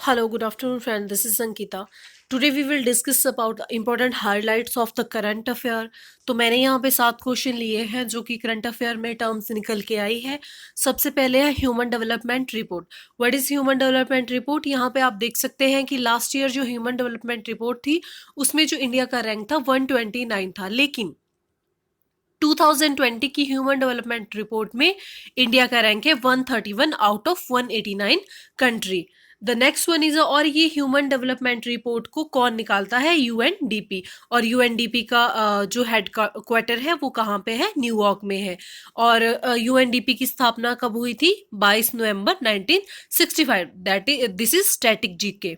Hello, good afternoon, friend. This is Ankita. Today we will discuss about important highlights of the current affair. तो मैंने यहाँ पे 7 question लिए हैं जो कि करंट अफेयर में टर्म्स निकल के आई है। सबसे पहले है human development report. What is human development report? यहाँ पे आप देख सकते हैं कि लास्ट ईयर जो ह्यूमन डेवलपमेंट रिपोर्ट थी उसमें जो इंडिया का रैंक था 129 था, लेकिन 2020 की ह्यूमन डेवलपमेंट रिपोर्ट में इंडिया का रैंक है 131 out of 189 country. The next one is, और ये ह्यूमन डेवलपमेंट रिपोर्ट को कौन निकालता है? यूएनडीपी। और यूएनडीपी का जो हेड क्वार्टर है वो कहाँ पे है? न्यूयॉर्क में है। और यूएनडीपी की स्थापना कब हुई थी? 22 नवंबर 1965। That is, this is static GK.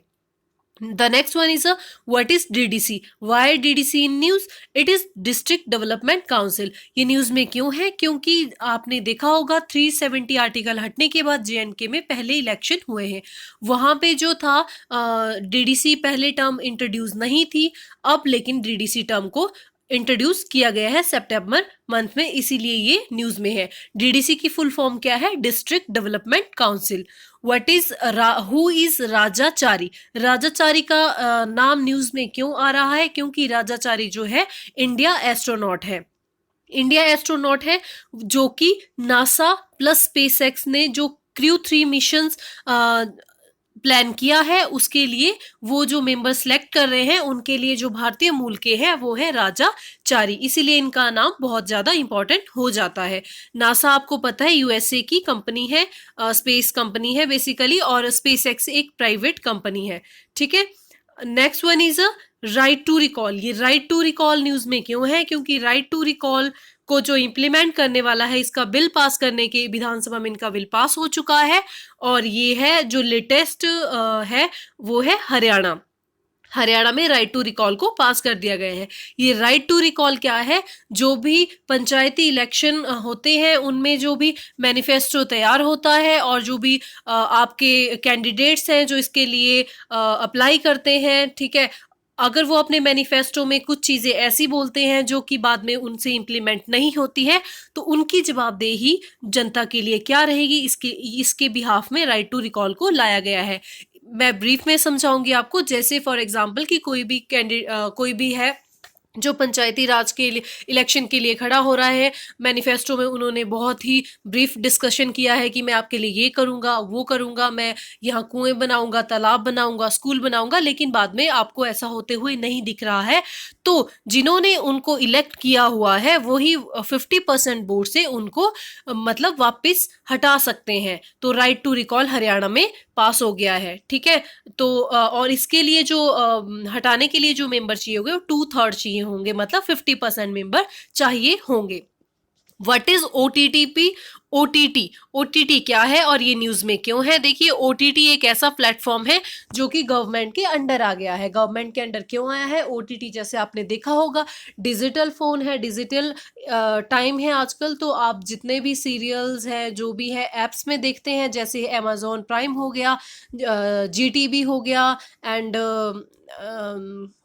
The next one is what is DDC? Why DDC in news? It is District Development Council. ये न्यूज में क्यों है? क्योंकि आपने देखा होगा 370 आर्टिकल हटने के बाद JNK में पहले इलेक्शन हुए हैं। वहां पे जो था DDC पहले टर्म इंट्रोड्यूस नहीं थी, अब लेकिन DDC टर्म को इंट्रोड्यूस किया गया है सितंबर मंथ में, इसीलिए ये न्यूज में है। डीडीसी की फुल फॉर्म क्या है? District development council. What is who is Rajachari? Rajachari का नाम न्यूज में क्यों आ रहा है? क्योंकि राजाचारी जो है इंडिया एस्ट्रोनॉट है। इंडिया एस्ट्रोनॉट है जो कि नासा प्लस स्पेसएक्स ने जो क्रू 3 मिशंस प्लान किया है उसके लिए वो जो मेंबर सेलेक्ट कर रहे हैं उनके लिए जो भारतीय मूल के हैं वो है राजाचारी, इसीलिए इनका नाम बहुत ज्यादा इंपॉर्टेंट हो जाता है। नासा आपको पता है यूएसए की कंपनी है, स्पेस कंपनी है बेसिकली, और स्पेस एक्स एक प्राइवेट कंपनी है। ठीक है, next one is right to recall. ये राइट टू रिकॉल न्यूज में क्यों है? क्योंकि राइट टू रिकॉल को जो इम्प्लीमेंट करने वाला है, इसका बिल पास करने के विधानसभा में इनका बिल पास हो चुका है, और ये है जो लेटेस्ट है वो है हरियाणा। हरियाणा में राइट टू रिकॉल को पास कर दिया गया है। ये राइट टू रिकॉल क्या है? जो भी पंचायती इलेक्शन होते हैं उनमें जो भी मैनिफेस्टो तैयार होता है और जो भी आपके कैंडिडेट्स हैं जो इसके लिए अप्लाई करते हैं, ठीक है, अगर वो अपने मैनिफेस्टो में कुछ चीजें ऐसी बोलते हैं जो कि बाद में उनसे इम्प्लीमेंट नहीं होती है, तो उनकी जवाबदेही जनता के लिए क्या रहेगी, इसके बिहाफ में राइट टू रिकॉल को लाया गया है। मैं ब्रीफ में समझाऊंगी आपको। जैसे फॉर एग्जांपल कि कोई भी है जो पंचायती राज के लिए इलेक्शन के लिए खड़ा हो रहा है, मैनिफेस्टो में उन्होंने बहुत ही ब्रीफ डिस्कशन किया है कि मैं आपके लिए ये करूंगा वो करूंगा, मैं यहाँ कुएं बनाऊंगा, तालाब बनाऊंगा, स्कूल बनाऊंगा, लेकिन बाद में आपको ऐसा होते हुए नहीं दिख रहा है, तो जिन्होंने उनको इलेक्ट किया हुआ है वही 50% वोट से उनको मतलब वापस हटा सकते हैं। तो राइट टू रिकॉल हरियाणा में पास हो गया है। ठीक है, तो और इसके लिए जो हटाने के लिए जो मेंबर चाहिए होंगे वो 2/3 चाहिए होंगे, मतलब 50% मेंबर चाहिए होंगे। What is ओटीटीपी? ओटीटी क्या है और ये न्यूज में क्यों है? देखिए, ओटीटी एक ऐसा प्लेटफॉर्म है जो कि गवर्नमेंट के अंडर आ गया है। गवर्नमेंट के अंडर क्यों आया है? ओटीटी जैसे आपने देखा होगा, डिजिटल फोन है, डिजिटल टाइम है आजकल, तो आप जितने भी सीरियल्स हैं जो भी है एप्स में देखते हैं, जैसे अमेजोन प्राइम हो गया, जीटीवी हो गया, एंड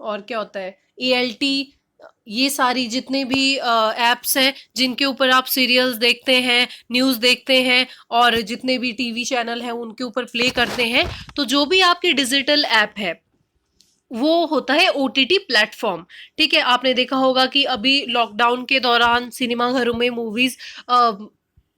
और क्या होता है, एएलटी, ये सारी जितने भी एप्स हैं जिनके ऊपर आप सीरियल्स देखते हैं, न्यूज़ देखते हैं, और जितने भी टीवी चैनल हैं उनके ऊपर प्ले करते हैं, तो जो भी आपकी डिजिटल ऐप है वो होता है ओटीटी प्लेटफॉर्म। ठीक है, आपने देखा होगा कि अभी लॉकडाउन के दौरान सिनेमा घरों में मूवीज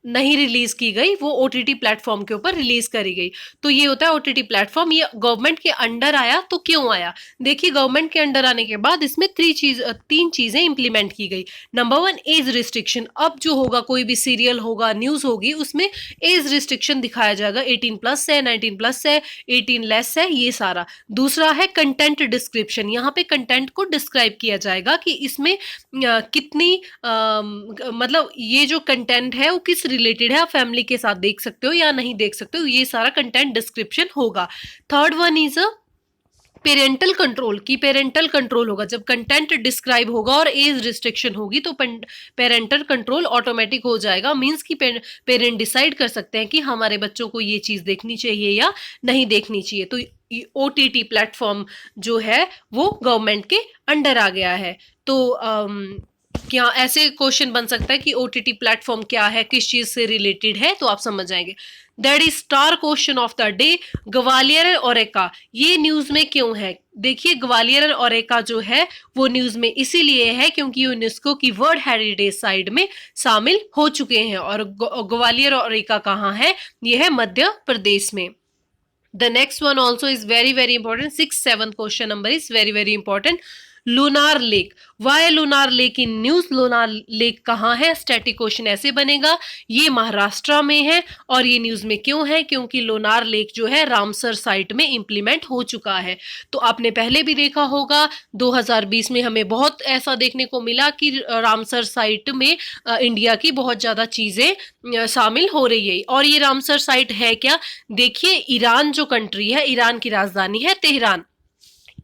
नहीं रिलीज की गई, वो ओटीटी प्लेटफॉर्म के ऊपर रिलीज करी गई। तो ये होता है ओटीटी प्लेटफॉर्म। ये गवर्नमेंट के अंडर आया, तो क्यों आया? देखिए, गवर्नमेंट के अंडर आने के बाद इसमें 3 चीजें इंप्लीमेंट की गई। Number 1, age restriction. अब जो होगा, कोई भी सीरियल होगा, न्यूज होगी, उसमें एज रिस्ट्रिक्शन दिखाया जाएगा, 18+ है, 19+ है, 18 है, ये सारा। दूसरा है कंटेंट डिस्क्रिप्शन। यहाँ पे कंटेंट को डिस्क्राइब किया जाएगा कि इसमें कितनी मतलब ये जो कंटेंट है वो किस रिलेटेड है, आप फैमिली के साथ देख सकते हो या नहीं देख सकते हो, ये सारा कंटेंट डिस्क्रिप्शन होगा। Third one is parental control. की पेरेंटल कंट्रोल होगा जब कंटेंट डिस्क्राइब होगा और एज रिस्ट्रिक्शन होगी, तो पेरेंटल कंट्रोल ऑटोमेटिक हो जाएगा। मींस कि पेरेंट डिसाइड कर सकते हैं कि हमारे बच्चों को ये चीज देखनी चाहिए या नहीं देखनी चाहिए। तो ओटीटी प्लेटफॉर्म जो है वो गवर्नमेंट के अंडर आ गया है। तो क्या ऐसे क्वेश्चन बन सकता है कि ओटीटी प्लेटफॉर्म क्या है, किस चीज से रिलेटेड है, तो आप समझ जाएंगे। That is star question of the day, Gwalior and ओरेका ये न्यूज में क्यों है? देखिए, ग्वालियर एंड ओरेका जो है वो न्यूज में इसीलिए है क्योंकि यूनेस्को की वर्ल्ड हेरिटेज साइट में शामिल हो चुके हैं। और ग्वालियर और ओरेका कहाँ है? ये है मध्य प्रदेश में। The next one also is very very important. 6th 7th question number is very very important. Lunar lake, why lunar lake in news? Lunar lake कहाँ है? स्टैटिक क्वेश्चन ऐसे बनेगा, ये महाराष्ट्र में है और ये न्यूज में क्यों है? क्योंकि लूनार लेक जो है रामसर साइट में इंप्लीमेंट हो चुका है। तो आपने पहले भी देखा होगा 2020 में हमें बहुत ऐसा देखने को मिला कि रामसर साइट में इंडिया की बहुत ज्यादा चीजें शामिल हो रही है। और ये रामसर साइट है क्या? देखिए, ईरान जो कंट्री है, ईरान की राजधानी है तेहरान।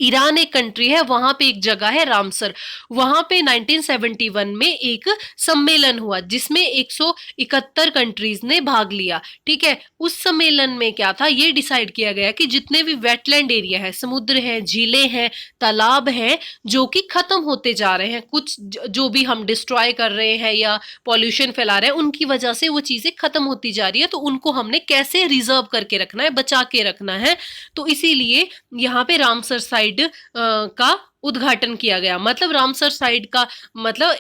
ईरान एक कंट्री है, वहां पे एक जगह है रामसर, वहां पे 1971 में एक सम्मेलन हुआ जिसमें 171 कंट्रीज ने भाग लिया। ठीक है, उस सम्मेलन में क्या था, ये डिसाइड किया गया कि जितने भी वेटलैंड एरिया है, समुद्र है, झीलें हैं, तालाब हैं, जो कि खत्म होते जा रहे हैं, कुछ जो भी हम डिस्ट्रॉय कर रहे हैं या पॉल्यूशन फैला रहे हैं, उनकी वजह से वो चीजें खत्म होती जा रही है, तो उनको हमने कैसे रिजर्व करके रखना है, बचा के रखना है। तो इसीलिए यहाँ पे रामसर साइट का उद्घाटन किया गया। मतलब रामसर साइट का मतलब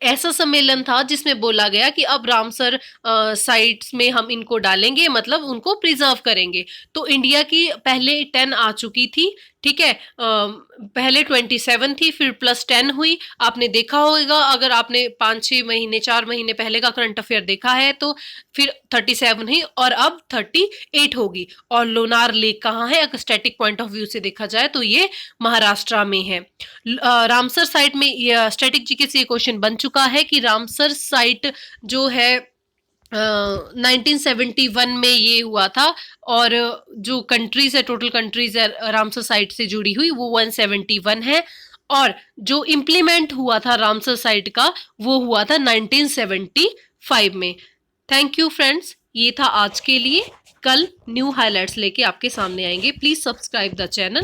ऐसा सम्मेलन था जिसमें बोला गया कि अब रामसर साइट्स में हम इनको डालेंगे, मतलब उनको प्रिजर्व करेंगे। तो इंडिया की पहले 10 आ चुकी थी, ठीक है, पहले 27 थी, फिर +10 हुई। आपने देखा होगा, अगर आपने 5-6 महीने 4 महीने पहले का करंट अफेयर देखा है तो फिर 37 हुई और अब 38 होगी। और लोनार लेक कहाँ है? अगर स्टैटिक पॉइंट ऑफ व्यू से देखा जाए तो ये महाराष्ट्र में है। रामसर साइट में स्टैटिक जीके से क्वेश्चन बन चुका है कि रामसर साइट जो है 1971 में ये हुआ था और जो कंट्रीज है, टोटल कंट्रीज है रामसर साइट से जुड़ी हुई, वो 171 है। और जो इम्प्लीमेंट हुआ था रामसर साइट का वो हुआ था 1975 में। थैंक यू फ्रेंड्स, ये था आज के लिए। कल न्यू हाइलाइट्स लेके आपके सामने आएंगे। Please subscribe the channel.